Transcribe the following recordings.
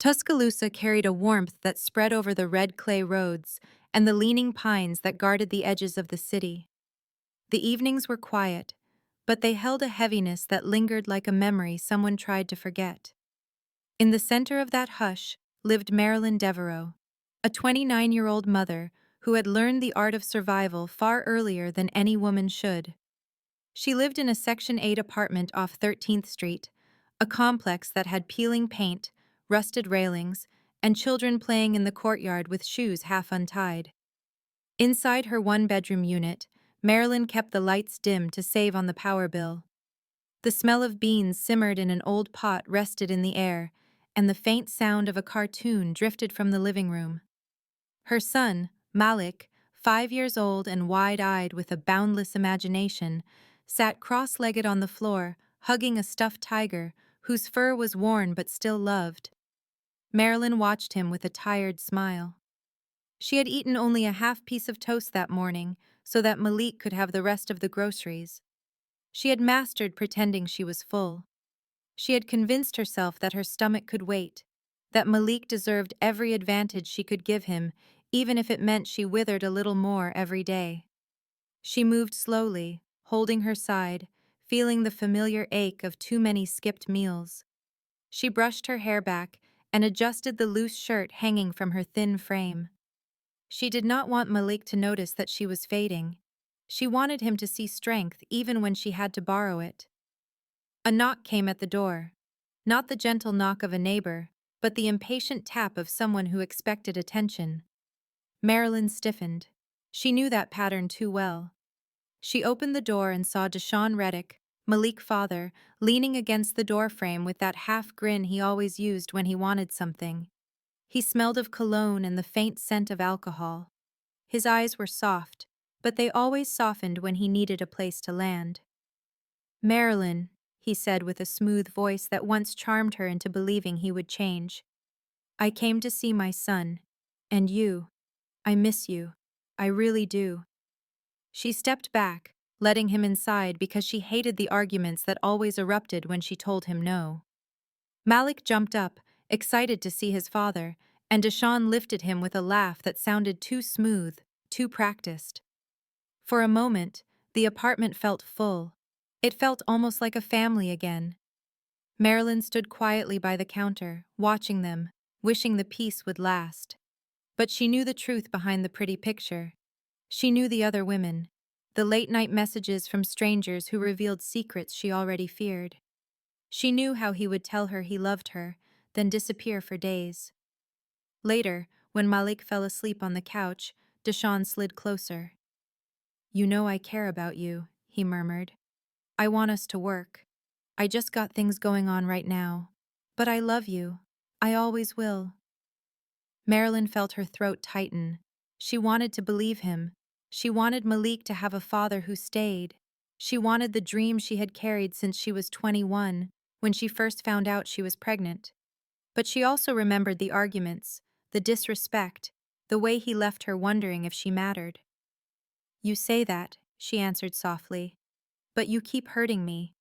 Tuscaloosa carried a warmth that spread over the red clay roads and the leaning pines that guarded the edges of the city. The evenings were quiet, but they held a heaviness that lingered like a memory someone tried to forget. In the center of that hush lived Marilyn Devereaux, a 29-year-old mother who had learned the art of survival far earlier than any woman should. She lived in a Section 8 apartment off 13th Street, a complex that had peeling paint, rusted railings, and children playing in the courtyard with shoes half untied. Inside her one-bedroom unit, Marilyn kept the lights dim to save on the power bill. The smell of beans simmered in an old pot rested in the air, and the faint sound of a cartoon drifted from the living room. Her son, Malik, 5 years old and wide-eyed with a boundless imagination, sat cross-legged on the floor, hugging a stuffed tiger whose fur was worn but still loved. Marilyn watched him with a tired smile. She had eaten only a half piece of toast that morning so that Malik could have the rest of the groceries. She had mastered pretending she was full. She had convinced herself that her stomach could wait, that Malik deserved every advantage she could give him, even if it meant she withered a little more every day. She moved slowly, holding her side, feeling the familiar ache of too many skipped meals. She brushed her hair back and adjusted the loose shirt hanging from her thin frame. She did not want Malik to notice that she was fading. She wanted him to see strength even when she had to borrow it. A knock came at the door. Not the gentle knock of a neighbor, but the impatient tap of someone who expected attention. Marilyn stiffened. She knew that pattern too well. She opened the door and saw Deshaun Reddick, Malik's father, leaning against the doorframe with that half grin he always used when he wanted something. He smelled of cologne and the faint scent of alcohol. His eyes were soft, but they always softened when he needed a place to land. "Marilyn," he said with a smooth voice that once charmed her into believing he would change. "I came to see my son. And you. I miss you. I really do." She stepped back, letting him inside because she hated the arguments that always erupted when she told him no. Malik jumped up, excited to see his father, and Deshaun lifted him with a laugh that sounded too smooth, too practiced. For a moment, the apartment felt full. It felt almost like a family again. Marilyn stood quietly by the counter, watching them, wishing the peace would last. But she knew the truth behind the pretty picture. She knew the other women, the late-night messages from strangers who revealed secrets she already feared. She knew how he would tell her he loved her, then disappear for days. Later, when Malik fell asleep on the couch, Deshaun slid closer. "You know I care about you," he murmured. "I want us to work. I just got things going on right now. But I love you. I always will." Marilyn felt her throat tighten. She wanted to believe him. She wanted Malik to have a father who stayed. She wanted the dream she had carried since she was 21, when she first found out she was pregnant. But she also remembered the arguments, the disrespect, the way he left her wondering if she mattered. "You say that," she answered softly. "But you keep hurting me.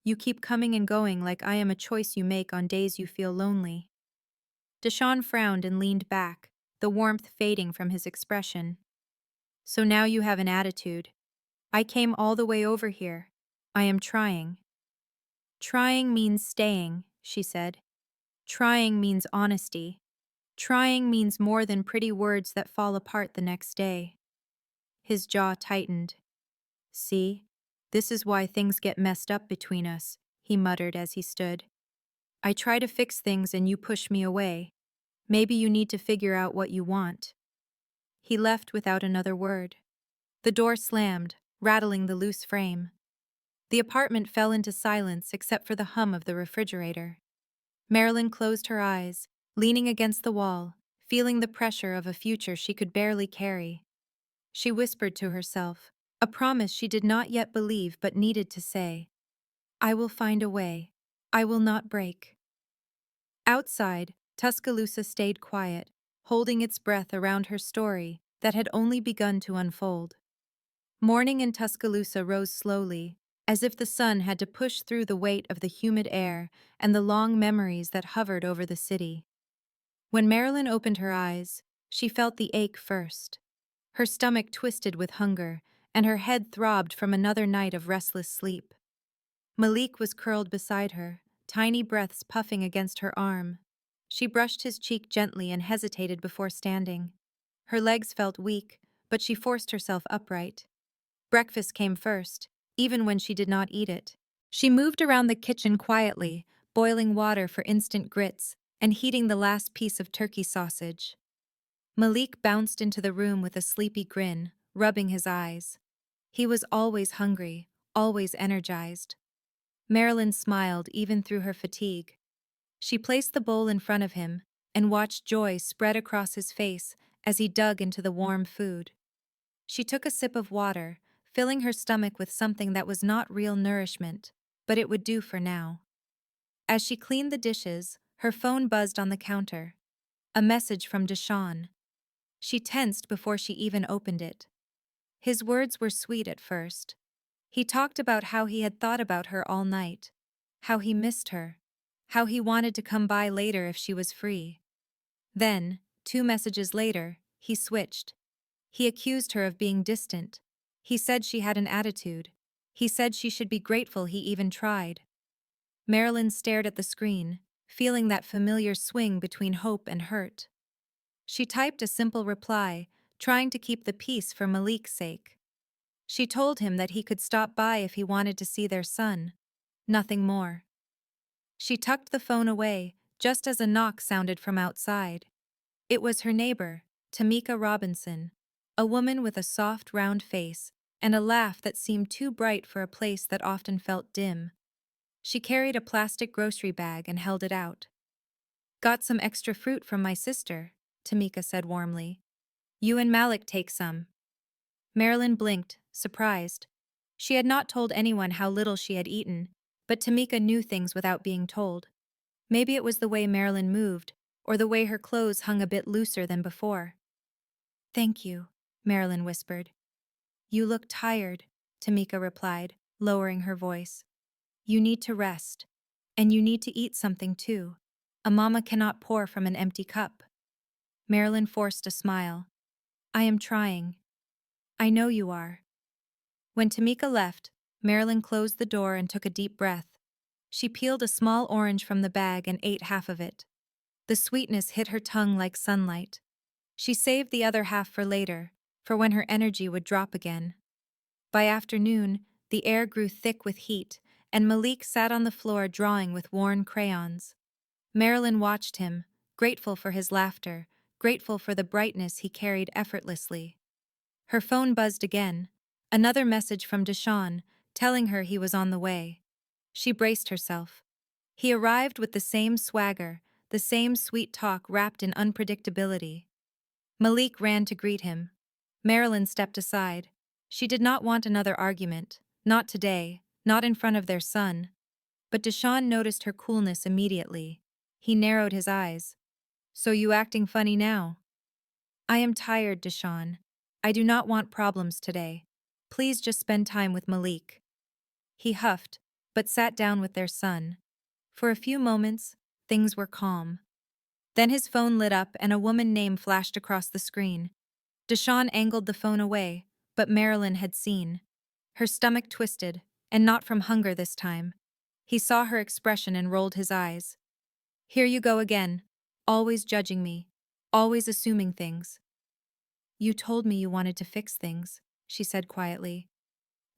You keep coming and going like I am a choice you make on days you feel lonely." Deshaun frowned and leaned back, the warmth fading from his expression. "So now you have an attitude. I came all the way over here. I am trying." "Trying means staying," she said. "Trying means honesty. Trying means more than pretty words that fall apart the next day." His jaw tightened. "See? This is why things get messed up between us," he muttered as he stood. "I try to fix things and you push me away. Maybe you need to figure out what you want." He left without another word. The door slammed, rattling the loose frame. The apartment fell into silence except for the hum of the refrigerator. Marilyn closed her eyes, leaning against the wall, feeling the pressure of a future she could barely carry. She whispered to herself, a promise she did not yet believe but needed to say. "I will find a way. I will not break." Outside, Tuscaloosa stayed quiet, holding its breath around her story that had only begun to unfold. Morning in Tuscaloosa rose slowly, as if the sun had to push through the weight of the humid air and the long memories that hovered over the city. When Marilyn opened her eyes, she felt the ache first. Her stomach twisted with hunger, and her head throbbed from another night of restless sleep. Malik was curled beside her, tiny breaths puffing against her arm. She brushed his cheek gently and hesitated before standing. Her legs felt weak, but she forced herself upright. Breakfast came first, even when she did not eat it. She moved around the kitchen quietly, boiling water for instant grits and heating the last piece of turkey sausage. Malik bounced into the room with a sleepy grin, rubbing his eyes. He was always hungry, always energized. Marilyn smiled even through her fatigue. She placed the bowl in front of him and watched joy spread across his face as he dug into the warm food. She took a sip of water, filling her stomach with something that was not real nourishment, but it would do for now. As she cleaned the dishes, her phone buzzed on the counter. A message from Deshawn. She tensed before she even opened it. His words were sweet at first. He talked about how he had thought about her all night, how he missed her, how he wanted to come by later if she was free. Then, 2 messages later, he switched. He accused her of being distant. He said she had an attitude. He said she should be grateful he even tried. Marilyn stared at the screen, feeling that familiar swing between hope and hurt. She typed a simple reply, trying to keep the peace for Malik's sake. She told him that he could stop by if he wanted to see their son. Nothing more. She tucked the phone away, just as a knock sounded from outside. It was her neighbor, Tamika Robinson, a woman with a soft, round face and a laugh that seemed too bright for a place that often felt dim. She carried a plastic grocery bag and held it out. "Got some extra fruit from my sister," Tamika said warmly. "You and Malik take some." Marilyn blinked, surprised. She had not told anyone how little she had eaten, but Tamika knew things without being told. Maybe it was the way Marilyn moved, or the way her clothes hung a bit looser than before. "Thank you," Marilyn whispered. "You look tired," Tamika replied, lowering her voice. "You need to rest. And you need to eat something too. A mama cannot pour from an empty cup." Marilyn forced a smile. "I am trying." "I know you are." When Tamika left, Marilyn closed the door and took a deep breath. She peeled a small orange from the bag and ate half of it. The sweetness hit her tongue like sunlight. She saved the other half for later, for when her energy would drop again. By afternoon, the air grew thick with heat, and Malik sat on the floor drawing with worn crayons. Marilyn watched him, grateful for his laughter, grateful for the brightness he carried effortlessly. Her phone buzzed again, another message from Deshawn, telling her he was on the way. She braced herself. He arrived with the same swagger, the same sweet talk wrapped in unpredictability. Malik ran to greet him. Marilyn stepped aside. She did not want another argument, not today, not in front of their son. But Deshawn noticed her coolness immediately. He narrowed his eyes. "So you acting funny now?" "I am tired, Deshawn. I do not want problems today. Please just spend time with Malik." He huffed, but sat down with their son. For a few moments, things were calm. Then his phone lit up and a woman name flashed across the screen. Deshawn angled the phone away, but Marilyn had seen. Her stomach twisted, and not from hunger this time. He saw her expression and rolled his eyes. "Here you go again, always judging me, always assuming things." "You told me you wanted to fix things," she said quietly.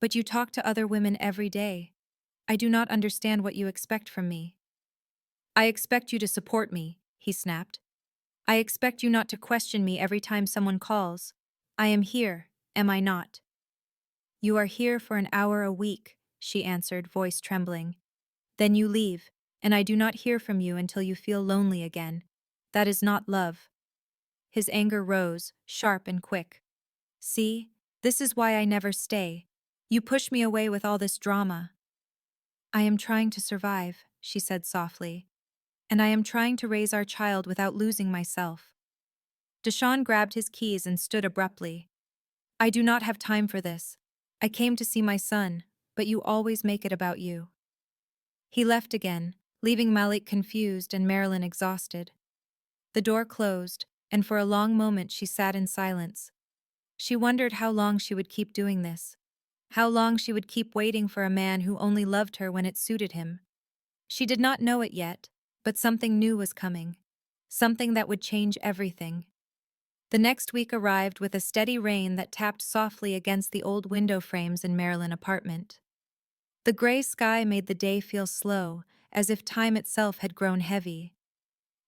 "But you talk to other women every day. I do not understand what you expect from me." "I expect you to support me," he snapped. "I expect you not to question me every time someone calls. I am here, am I not?" "You are here for an hour a week," she answered, voice trembling. "Then you leave, and I do not hear from you until you feel lonely again. That is not love." His anger rose, sharp and quick. "See, this is why I never stay. You push me away with all this drama." "I am trying to survive," she said softly. "And I am trying to raise our child without losing myself." Deshawn grabbed his keys and stood abruptly. "I do not have time for this. I came to see my son, but you always make it about you." He left again, leaving Malik confused and Marilyn exhausted. The door closed, and for a long moment she sat in silence. She wondered how long she would keep doing this. How long she would keep waiting for a man who only loved her when it suited him. She did not know it yet, but something new was coming. Something that would change everything. The next week arrived with a steady rain that tapped softly against the old window frames in Marilyn's apartment. The gray sky made the day feel slow, as if time itself had grown heavy.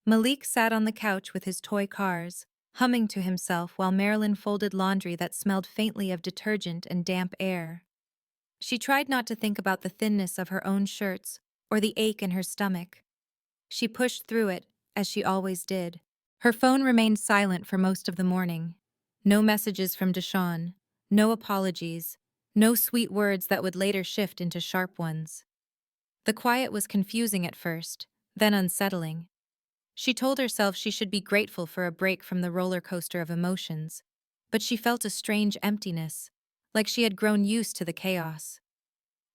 Malik sat on the couch with his toy cars, humming to himself while Marilyn folded laundry that smelled faintly of detergent and damp air. She tried not to think about the thinness of her own shirts or the ache in her stomach. She pushed through it, as she always did. Her phone remained silent for most of the morning. No messages from Deshawn, no apologies, no sweet words that would later shift into sharp ones. The quiet was confusing at first, then unsettling. She told herself she should be grateful for a break from the roller coaster of emotions, but she felt a strange emptiness, like she had grown used to the chaos.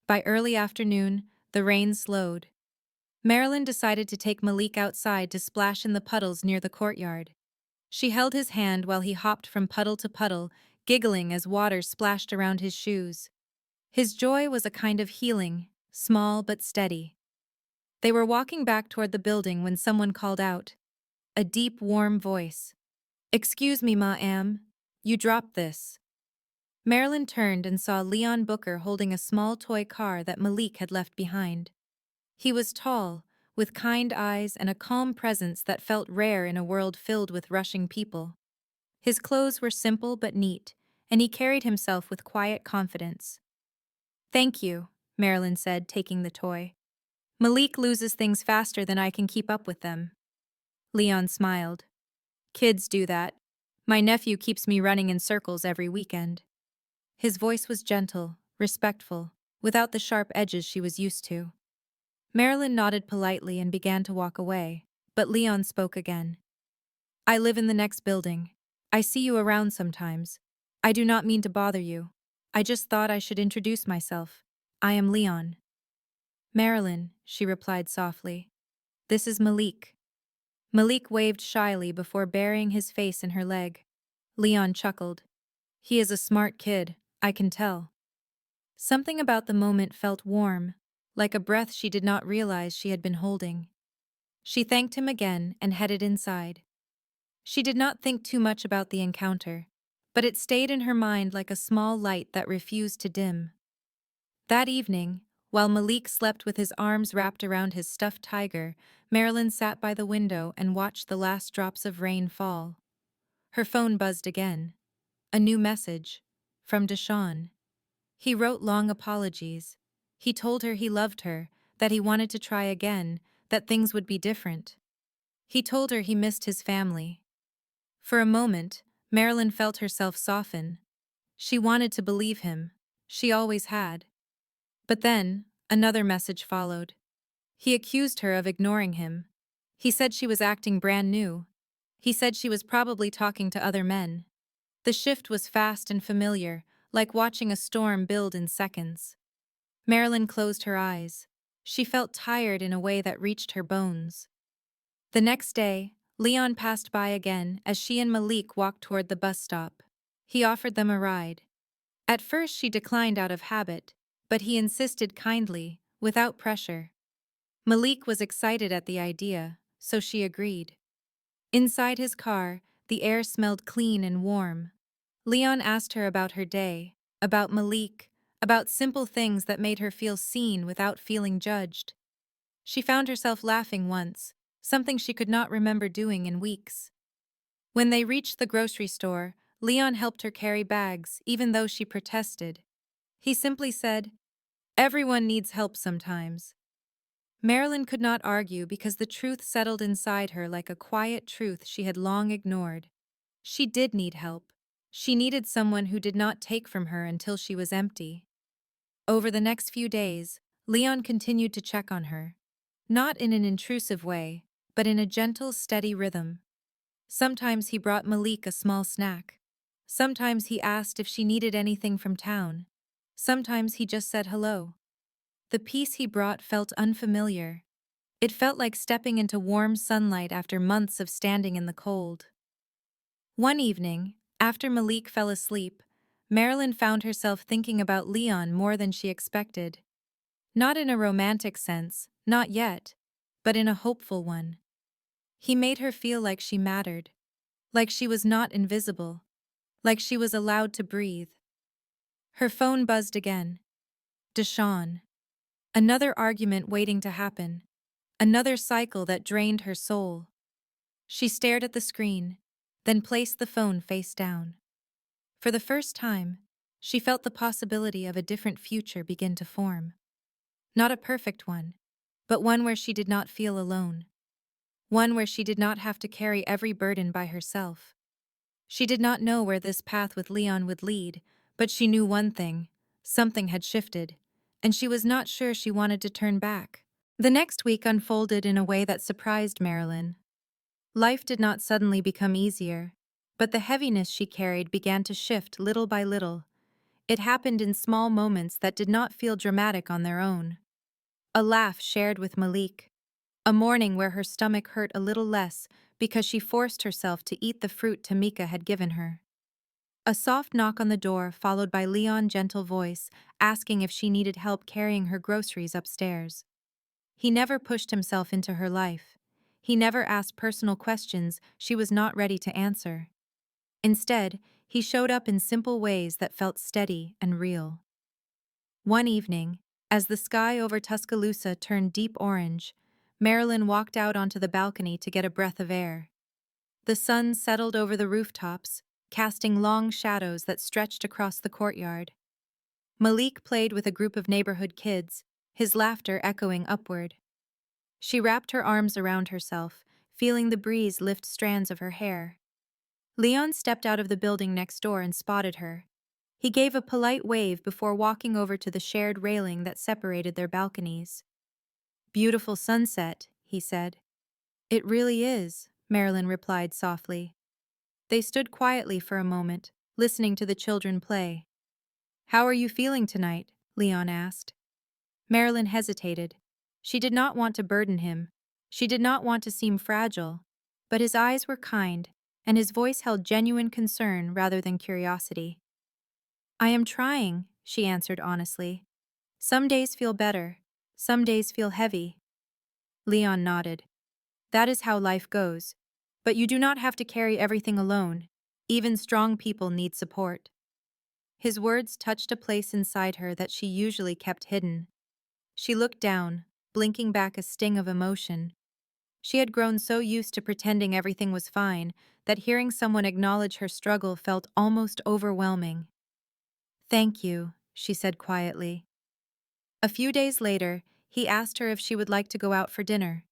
By early afternoon, the rain slowed. Marilyn decided to take Malik outside to splash in the puddles near the courtyard. She held his hand while he hopped from puddle to puddle, giggling as water splashed around his shoes. His joy was a kind of healing, small but steady. They were walking back toward the building when someone called out. A deep, warm voice. "Excuse me, ma'am. You dropped this." Marilyn turned and saw Leon Booker holding a small toy car that Malik had left behind. He was tall, with kind eyes and a calm presence that felt rare in a world filled with rushing people. His clothes were simple but neat, and he carried himself with quiet confidence. "Thank you," Marilyn said, taking the toy. "Malik loses things faster than I can keep up with them." Leon smiled. "Kids do that. My nephew keeps me running in circles every weekend." His voice was gentle, respectful, without the sharp edges she was used to. Marilyn nodded politely and began to walk away, but Leon spoke again. "I live in the next building. I see you around sometimes. I do not mean to bother you. I just thought I should introduce myself. I am Leon." "Marilyn," she replied softly. "This is Malik." Malik waved shyly before burying his face in her leg. Leon chuckled. "He is a smart kid, I can tell." Something about the moment felt warm, like a breath she did not realize she had been holding. She thanked him again and headed inside. She did not think too much about the encounter, but it stayed in her mind like a small light that refused to dim. That evening, while Malik slept with his arms wrapped around his stuffed tiger, Marilyn sat by the window and watched the last drops of rain fall. Her phone buzzed again. A new message. From Deshawn. He wrote long apologies. He told her he loved her, that he wanted to try again, that things would be different. He told her he missed his family. For a moment, Marilyn felt herself soften. She wanted to believe him. She always had. But then, another message followed. He accused her of ignoring him. He said she was acting brand new. He said she was probably talking to other men. The shift was fast and familiar, like watching a storm build in seconds. Marilyn closed her eyes. She felt tired in a way that reached her bones. The next day, Leon passed by again as she and Malik walked toward the bus stop. He offered them a ride. At first she declined out of habit, but he insisted kindly, without pressure. Malik was excited at the idea, so she agreed. Inside his car, the air smelled clean and warm. Leon asked her about her day, about Malik, about simple things that made her feel seen without feeling judged. She found herself laughing once, something she could not remember doing in weeks. When they reached the grocery store, Leon helped her carry bags, even though she protested. He simply said, "Everyone needs help sometimes." Marilyn could not argue because the truth settled inside her like a quiet truth she had long ignored. She did need help. She needed someone who did not take from her until she was empty. Over the next few days, Leon continued to check on her. Not in an intrusive way, but in a gentle, steady rhythm. Sometimes he brought Malik a small snack. Sometimes he asked if she needed anything from town. Sometimes he just said hello. The peace he brought felt unfamiliar. It felt like stepping into warm sunlight after months of standing in the cold. One evening, after Malik fell asleep, Marilyn found herself thinking about Leon more than she expected. Not in a romantic sense, not yet, but in a hopeful one. He made her feel like she mattered, like she was not invisible, like she was allowed to breathe. Her phone buzzed again. Deshawn. Another argument waiting to happen. Another cycle that drained her soul. She stared at the screen, then placed the phone face down. For the first time, she felt the possibility of a different future begin to form. Not a perfect one, but one where she did not feel alone. One where she did not have to carry every burden by herself. She did not know where this path with Leon would lead, but she knew one thing: something had shifted, and she was not sure she wanted to turn back. The next week unfolded in a way that surprised Marilyn. Life did not suddenly become easier, but the heaviness she carried began to shift little by little. It happened in small moments that did not feel dramatic on their own. A laugh shared with Malik. A morning where her stomach hurt a little less because she forced herself to eat the fruit Tamika had given her. A soft knock on the door followed by Leon's gentle voice asking if she needed help carrying her groceries upstairs. He never pushed himself into her life. He never asked personal questions she was not ready to answer. Instead, he showed up in simple ways that felt steady and real. One evening, as the sky over Tuscaloosa turned deep orange, Marilyn walked out onto the balcony to get a breath of air. The sun settled over the rooftops, casting long shadows that stretched across the courtyard. Malik played with a group of neighborhood kids, his laughter echoing upward. She wrapped her arms around herself, feeling the breeze lift strands of her hair. Leon stepped out of the building next door and spotted her. He gave a polite wave before walking over to the shared railing that separated their balconies. "Beautiful sunset," he said. "It really is," Marilyn replied softly. They stood quietly for a moment, listening to the children play. "How are you feeling tonight?" Leon asked. Marilyn hesitated. She did not want to burden him. She did not want to seem fragile. But his eyes were kind, and his voice held genuine concern rather than curiosity. "I am trying," she answered honestly. "Some days feel better. Some days feel heavy." Leon nodded. "That is how life goes. But you do not have to carry everything alone. Even strong people need support." His words touched a place inside her that she usually kept hidden. She looked down, blinking back a sting of emotion. She had grown so used to pretending everything was fine that hearing someone acknowledge her struggle felt almost overwhelming. "Thank you," she said quietly. A few days later, he asked her if she would like to go out for dinner.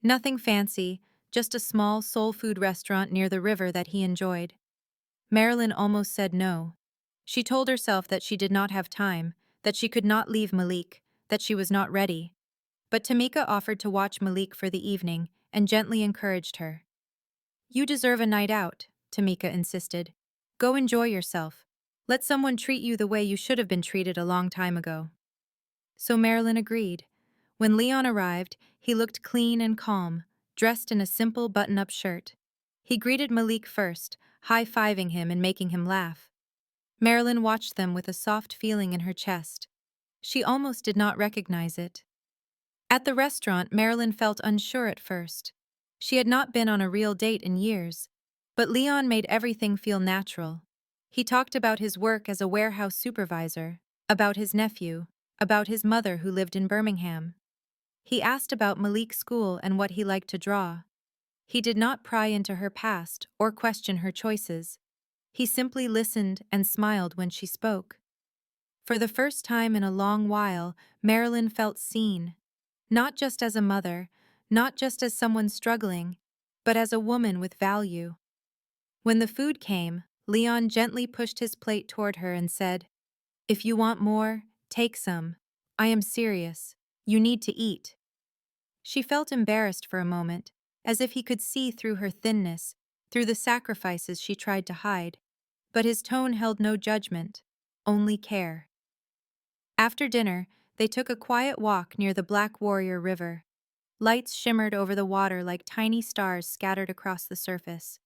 Nothing fancy, just a small soul food restaurant near the river that he enjoyed. Marilyn almost said no. She told herself that she did not have time, that she could not leave Malik, that she was not ready. But Tamika offered to watch Malik for the evening and gently encouraged her. "You deserve a night out," Tamika insisted. "Go enjoy yourself. Let someone treat you the way you should have been treated a long time ago." So Marilyn agreed. When Leon arrived, he looked clean and calm, dressed in a simple button-up shirt. He greeted Malik first, high-fiving him and making him laugh. Marilyn watched them with a soft feeling in her chest. She almost did not recognize it. At the restaurant, Marilyn felt unsure at first. She had not been on a real date in years, but Leon made everything feel natural. He talked about his work as a warehouse supervisor, about his nephew, about his mother who lived in Birmingham. He asked about Malik's school and what he liked to draw. He did not pry into her past or question her choices. He simply listened and smiled when she spoke. For the first time in a long while, Marilyn felt seen. Not just as a mother, not just as someone struggling, but as a woman with value. When the food came, Leon gently pushed his plate toward her and said, "If you want more, take some. I am serious. You need to eat." She felt embarrassed for a moment, as if he could see through her thinness, through the sacrifices she tried to hide. But his tone held no judgment, only care. After dinner, they took a quiet walk near the Black Warrior River. Lights shimmered over the water like tiny stars scattered across the surface.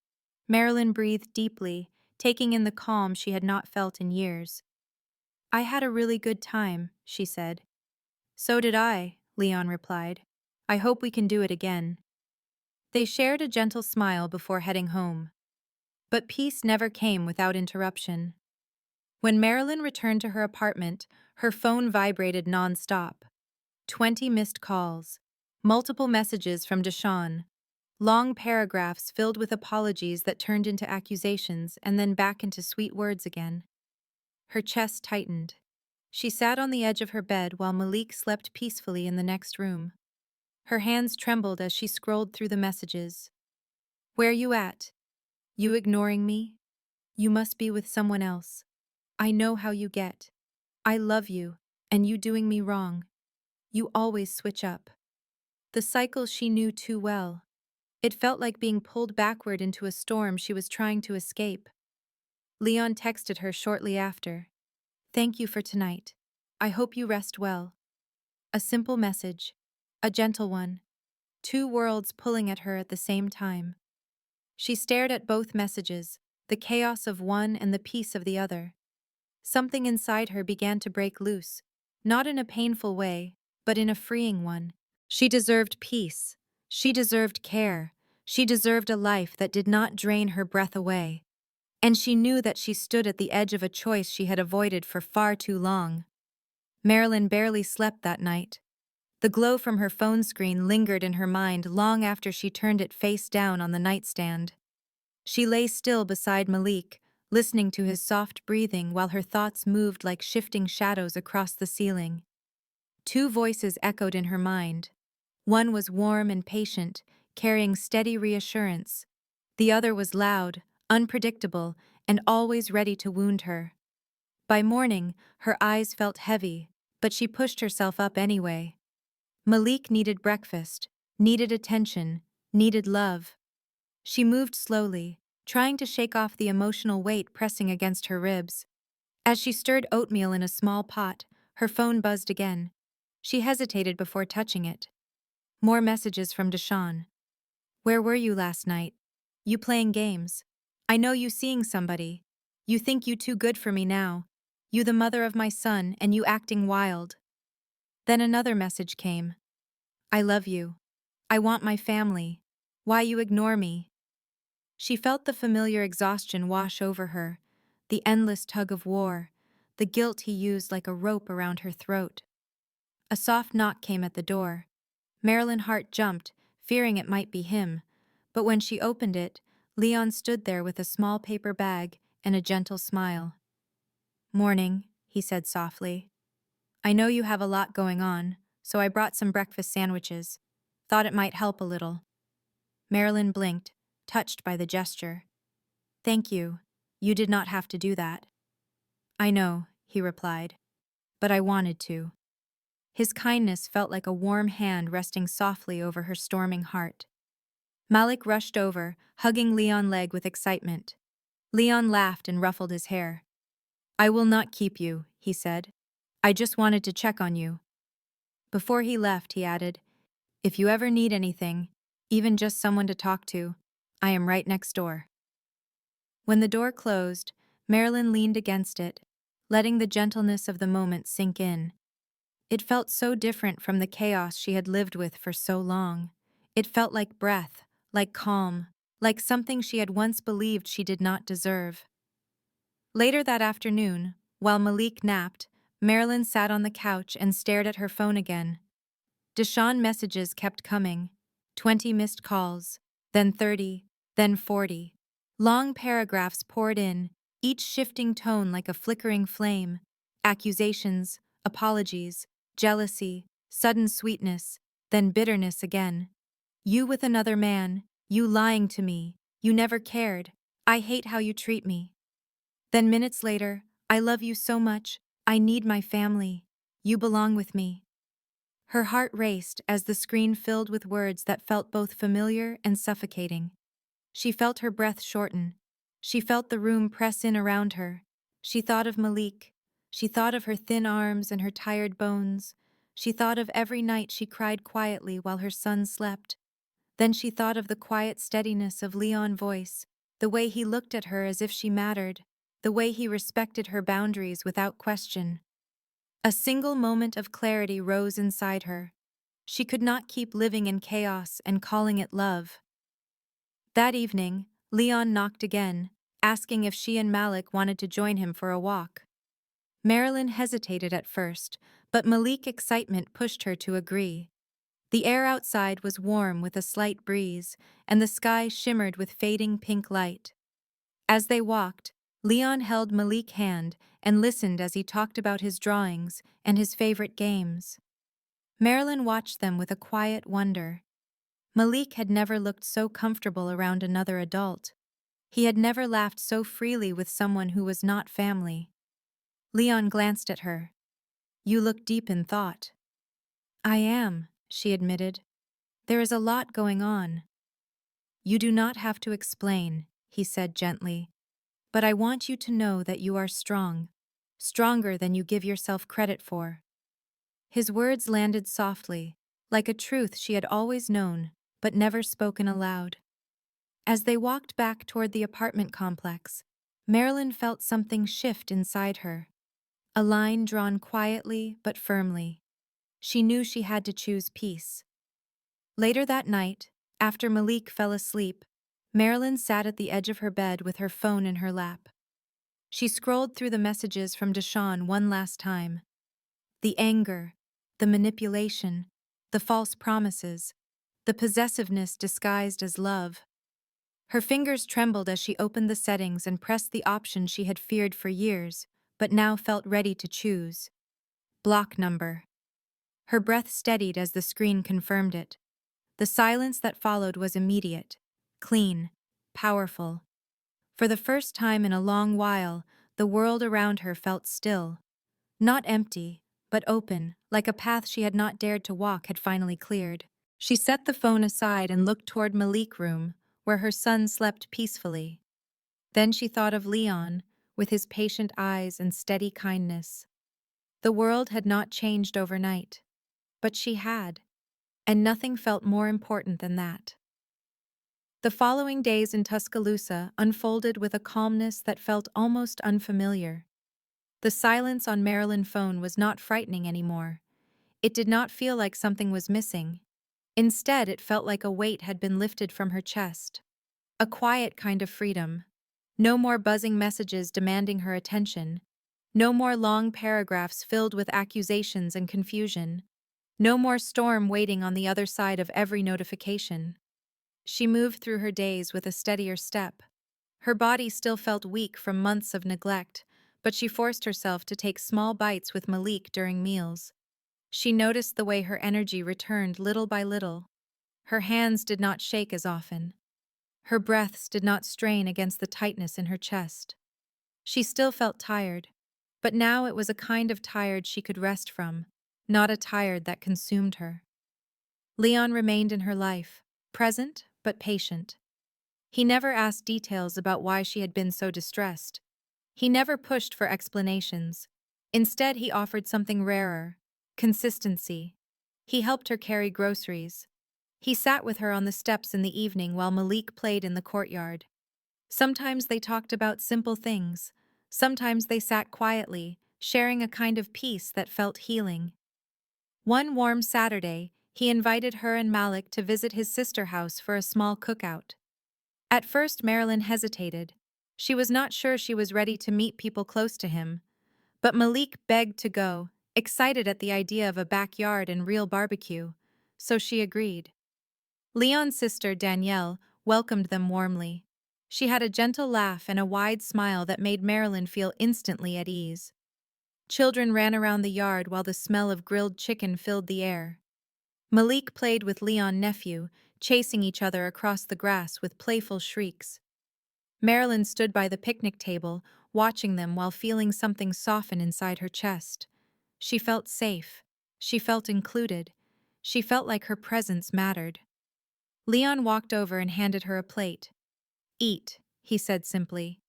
Marilyn breathed deeply, taking in the calm she had not felt in years. "I had a really good time," she said. "So did I," Leon replied. "I hope we can do it again." They shared a gentle smile before heading home. But peace never came without interruption. When Marilyn returned to her apartment, her phone vibrated nonstop. 20 missed calls, multiple messages from Deshawn, long paragraphs filled with apologies that turned into accusations and then back into sweet words again. Her chest tightened. She sat on the edge of her bed while Malik slept peacefully in the next room. Her hands trembled as she scrolled through the messages. "Where you at? You ignoring me? You must be with someone else. I know how you get. I love you, and you doing me wrong. You always switch up." The cycle she knew too well. It felt like being pulled backward into a storm she was trying to escape. Leon texted her shortly after. "Thank you for tonight. I hope you rest well." A simple message. A gentle one. Two worlds pulling at her at the same time. She stared at both messages, the chaos of one and the peace of the other. Something inside her began to break loose, not in a painful way, but in a freeing one. She deserved peace. She deserved care. She deserved a life that did not drain her breath away. And she knew that she stood at the edge of a choice she had avoided for far too long. Marilyn barely slept that night. The glow from her phone screen lingered in her mind long after she turned it face down on the nightstand. She lay still beside Malik, listening to his soft breathing while her thoughts moved like shifting shadows across the ceiling. Two voices echoed in her mind. One was warm and patient, carrying steady reassurance. The other was loud, unpredictable, and always ready to wound her. By morning, her eyes felt heavy, but she pushed herself up anyway. Malik needed breakfast, needed attention, needed love. She moved slowly, trying to shake off the emotional weight pressing against her ribs. As she stirred oatmeal in a small pot, her phone buzzed again. She hesitated before touching it. More messages from Deshawn. "Where were you last night? You playing games? I know you seeing somebody. You think you too good for me now. You the mother of my son and you acting wild." Then another message came. "I love you. I want my family. Why you ignore me?" She felt the familiar exhaustion wash over her, the endless tug of war, the guilt he used like a rope around her throat. A soft knock came at the door. Marilyn's heart jumped, fearing it might be him, but when she opened it, Leon stood there with a small paper bag and a gentle smile. "Morning," he said softly. "I know you have a lot going on, so I brought some breakfast sandwiches. Thought it might help a little." Marilyn blinked, touched by the gesture. "Thank you. You did not have to do that." "I know," he replied, "but I wanted to." His kindness felt like a warm hand resting softly over her storming heart. Malik rushed over, hugging Leon's leg with excitement. Leon laughed and ruffled his hair. "I will not keep you," he said. "I just wanted to check on you." Before he left, he added, "If you ever need anything, even just someone to talk to, I am right next door." When the door closed, Marilyn leaned against it, letting the gentleness of the moment sink in. It felt so different from the chaos she had lived with for so long. It felt like breath, like calm, like something she had once believed she did not deserve. Later that afternoon, while Malik napped, Marilyn sat on the couch and stared at her phone again. Deshawn messages kept coming. 20 missed calls, then 30, then 40. Long paragraphs poured in, each shifting tone like a flickering flame. Accusations, apologies, jealousy, sudden sweetness, then bitterness again. "You with another man, you lying to me, you never cared, I hate how you treat me." Then minutes later, "I love you so much, I need my family, you belong with me." Her heart raced as the screen filled with words that felt both familiar and suffocating. She felt her breath shorten. She felt the room press in around her. She thought of Malik. She thought of her thin arms and her tired bones. She thought of every night she cried quietly while her son slept. Then she thought of the quiet steadiness of Leon's voice, the way he looked at her as if she mattered, the way he respected her boundaries without question. A single moment of clarity rose inside her. She could not keep living in chaos and calling it love. That evening, Leon knocked again, asking if she and Malik wanted to join him for a walk. Marilyn hesitated at first, but Malik's excitement pushed her to agree. The air outside was warm with a slight breeze, and the sky shimmered with fading pink light. As they walked, Leon held Malik's hand and listened as he talked about his drawings and his favorite games. Marilyn watched them with a quiet wonder. Malik had never looked so comfortable around another adult. He had never laughed so freely with someone who was not family. Leon glanced at her. "You look deep in thought." "I am," she admitted. "There is a lot going on." "You do not have to explain," he said gently. "But I want you to know that you are strong. Stronger than you give yourself credit for." His words landed softly, like a truth she had always known, but never spoken aloud. As they walked back toward the apartment complex, Marilyn felt something shift inside her. A line drawn quietly but firmly. She knew she had to choose peace. Later that night, after Malik fell asleep, Marilyn sat at the edge of her bed with her phone in her lap. She scrolled through the messages from Deshawn one last time. The anger, the manipulation, the false promises, the possessiveness disguised as love. Her fingers trembled as she opened the settings and pressed the option she had feared for years, but now felt ready to choose. Block number. Her breath steadied as the screen confirmed it. The silence that followed was immediate, clean, powerful. For the first time in a long while, the world around her felt still. Not empty, but open, like a path she had not dared to walk had finally cleared. She set the phone aside and looked toward Malik's room, where her son slept peacefully. Then she thought of Leon, with his patient eyes and steady kindness. The world had not changed overnight, but she had, and nothing felt more important than that. The following days in Tuscaloosa unfolded with a calmness that felt almost unfamiliar. The silence on Marilyn's phone was not frightening anymore. It did not feel like something was missing. Instead, it felt like a weight had been lifted from her chest. A quiet kind of freedom. No more buzzing messages demanding her attention. No more long paragraphs filled with accusations and confusion. No more storm waiting on the other side of every notification. She moved through her days with a steadier step. Her body still felt weak from months of neglect, but she forced herself to take small bites with Malik during meals. She noticed the way her energy returned little by little. Her hands did not shake as often. Her breaths did not strain against the tightness in her chest. She still felt tired, but now it was a kind of tired she could rest from, not a tired that consumed her. Leon remained in her life, present but patient. He never asked details about why she had been so distressed. He never pushed for explanations. Instead, he offered something rarer: consistency. He helped her carry groceries. He sat with her on the steps in the evening while Malik played in the courtyard. Sometimes they talked about simple things. Sometimes they sat quietly, sharing a kind of peace that felt healing. One warm Saturday, he invited her and Malik to visit his sister's house for a small cookout. At first, Marilyn hesitated. She was not sure she was ready to meet people close to him. But Malik begged to go, excited at the idea of a backyard and real barbecue, so she agreed. Leon's sister, Danielle, welcomed them warmly. She had a gentle laugh and a wide smile that made Marilyn feel instantly at ease. Children ran around the yard while the smell of grilled chicken filled the air. Malik played with Leon's nephew, chasing each other across the grass with playful shrieks. Marilyn stood by the picnic table, watching them while feeling something soften inside her chest. She felt safe. She felt included. She felt like her presence mattered. Leon walked over and handed her a plate. "Eat," he said simply.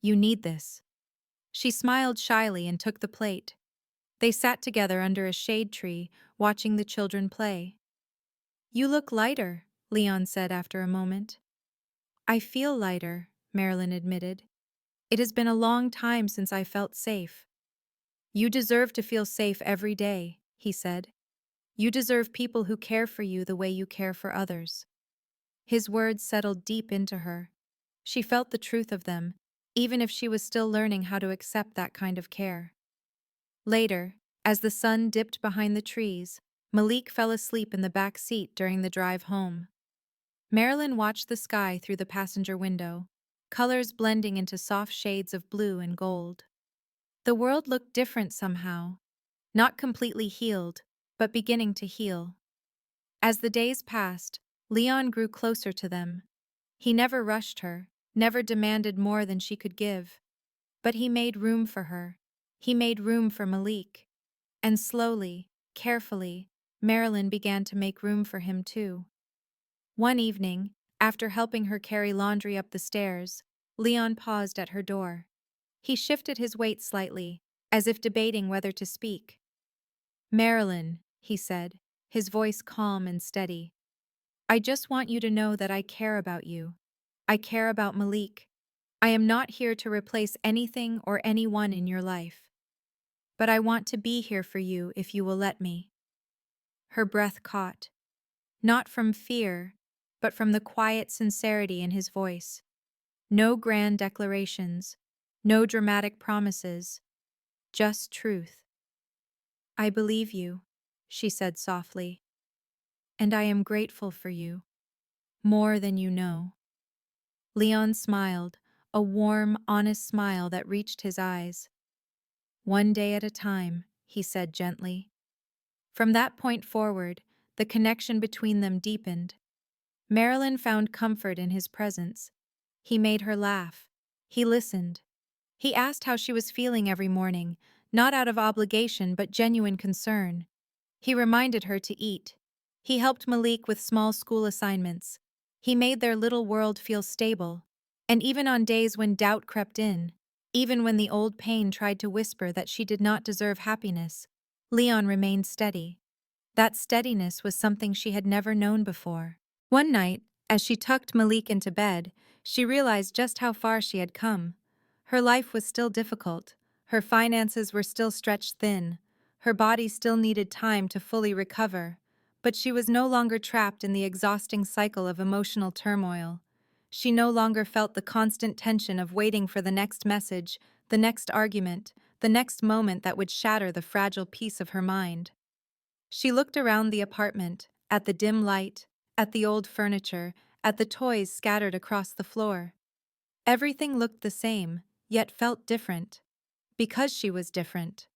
"You need this." She smiled shyly and took the plate. They sat together under a shade tree, watching the children play. "You look lighter," Leon said after a moment. "I feel lighter," Marilyn admitted. "It has been a long time since I felt safe." "You deserve to feel safe every day," he said. "You deserve people who care for you the way you care for others." His words settled deep into her. She felt the truth of them, even if she was still learning how to accept that kind of care. Later, as the sun dipped behind the trees, Malik fell asleep in the back seat during the drive home. Marilyn watched the sky through the passenger window, colors blending into soft shades of blue and gold. The world looked different somehow, not completely healed, but beginning to heal. As the days passed, Leon grew closer to them. He never rushed her, never demanded more than she could give. But he made room for her. He made room for Malik. And slowly, carefully, Marilyn began to make room for him too. One evening, after helping her carry laundry up the stairs, Leon paused at her door. He shifted his weight slightly, as if debating whether to speak. "Marilyn," he said, his voice calm and steady, "I just want you to know that I care about you. I care about Malik. I am not here to replace anything or anyone in your life. But I want to be here for you if you will let me." Her breath caught, not from fear, but from the quiet sincerity in his voice. No grand declarations, no dramatic promises, just truth. "I believe you," she said softly, "and I am grateful for you, more than you know." Leon smiled, a warm, honest smile that reached his eyes. "One day at a time," he said gently. From that point forward, the connection between them deepened. Marilyn found comfort in his presence. He made her laugh. He listened. He asked how she was feeling every morning, not out of obligation but genuine concern. He reminded her to eat. He helped Malik with small school assignments. He made their little world feel stable. And even on days when doubt crept in, even when the old pain tried to whisper that she did not deserve happiness, Leon remained steady. That steadiness was something she had never known before. One night, as she tucked Malik into bed, she realized just how far she had come. Her life was still difficult. Her finances were still stretched thin. Her body still needed time to fully recover. But she was no longer trapped in the exhausting cycle of emotional turmoil. She no longer felt the constant tension of waiting for the next message, the next argument, the next moment that would shatter the fragile peace of her mind. She looked around the apartment, at the dim light, at the old furniture, at the toys scattered across the floor. Everything looked the same, yet felt different. Because she was different.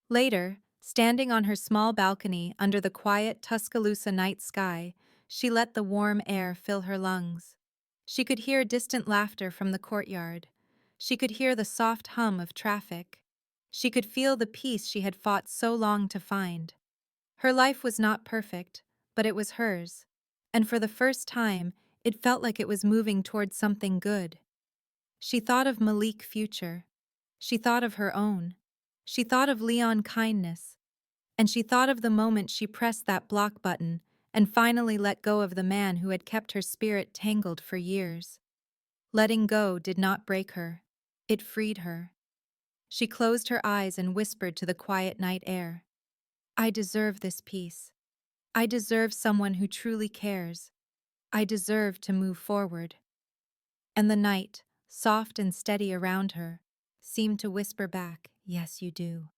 Later, standing on her small balcony under the quiet Tuscaloosa night sky, she let the warm air fill her lungs. She could hear distant laughter from the courtyard. She could hear the soft hum of traffic. She could feel the peace she had fought so long to find. Her life was not perfect, but it was hers. And for the first time, it felt like it was moving towards something good. She thought of Malik's future. She thought of her own. She thought of Leon's kindness. And she thought of the moment she pressed that block button and finally let go of the man who had kept her spirit tangled for years. Letting go did not break her. It freed her. She closed her eyes and whispered to the quiet night air, "I deserve this peace. I deserve someone who truly cares. I deserve to move forward." And the night, soft and steady around her, seemed to whisper back, "Yes, you do."